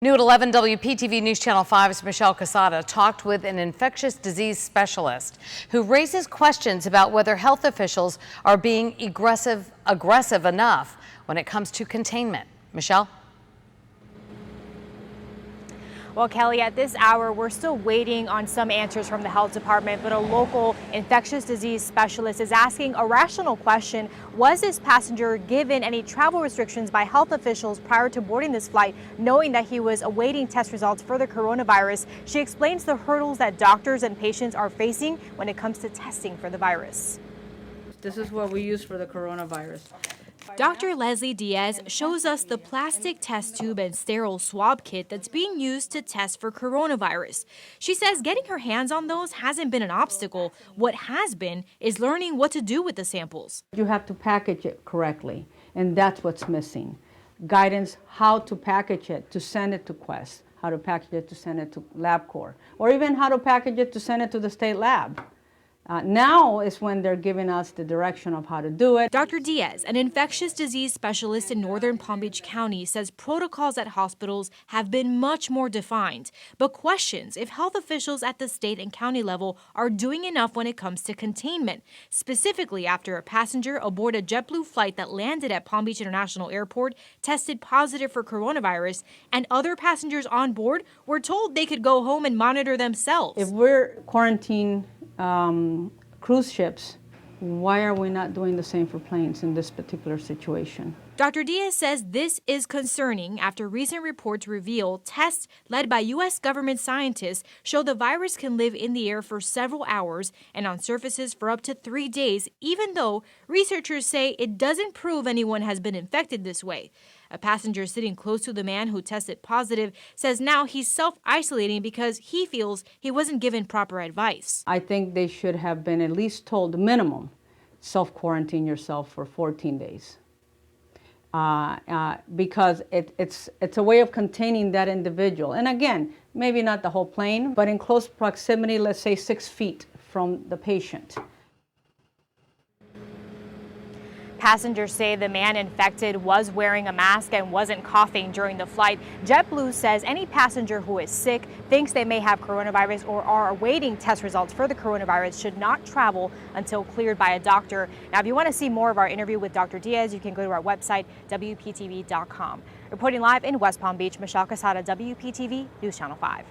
New at 11, WPTV News Channel 5's Michelle Quesada talked with an infectious disease specialist who raises questions about whether health officials are being aggressive enough when it comes to containment. Michelle? Well, Kelly, at this hour, we're still waiting on some answers from the health department, but a local infectious disease specialist is asking a rational question. Was this passenger given any travel restrictions by health officials prior to boarding this flight, knowing that he was awaiting test results for the coronavirus? She explains the hurdles that doctors and patients are facing when it comes to testing for the virus. This is what we use for the coronavirus. Dr. Leslie Diaz shows us the plastic test tube and sterile swab kit that's being used to test for coronavirus. She says getting her hands on those hasn't been an obstacle. What has been is learning what to do with the samples. You have to package it correctly, and that's what's missing. Guidance how to package it to send it to Quest, how to package it to send it to LabCorp, or even how to package it to send it to the state lab. Now is when they're giving us the direction of how to do it. Dr. Diaz, an infectious disease specialist in northern Palm Beach County, says protocols at hospitals have been much more defined, but questions if health officials at the state and county level are doing enough when it comes to containment, specifically after a passenger aboard a JetBlue flight that landed at Palm Beach International Airport tested positive for coronavirus, and other passengers on board were told they could go home and monitor themselves. If we're quarantined cruise ships, why are we not doing the same for planes in this particular situation? Dr. Diaz says this is concerning after recent reports reveal tests led by U.S. government scientists show the virus can live in the air for several hours and on surfaces for up to 3 days, even though researchers say it doesn't prove anyone has been infected this way. A passenger sitting close to the man who tested positive says now he's self-isolating because he feels he wasn't given proper advice. I think they should have been at least told the minimum, self-quarantine yourself for 14 days. Because it's a way of containing that individual. And again, maybe not the whole plane, but in close proximity, let's say 6 feet from the patient. Passengers say the man infected was wearing a mask and wasn't coughing during the flight. JetBlue says any passenger who is sick, thinks they may have coronavirus, or are awaiting test results for the coronavirus should not travel until cleared by a doctor. Now, if you want to see more of our interview with Dr. Diaz, you can go to our website, WPTV.com. Reporting live in West Palm Beach, Michelle Quesada, WPTV News Channel 5.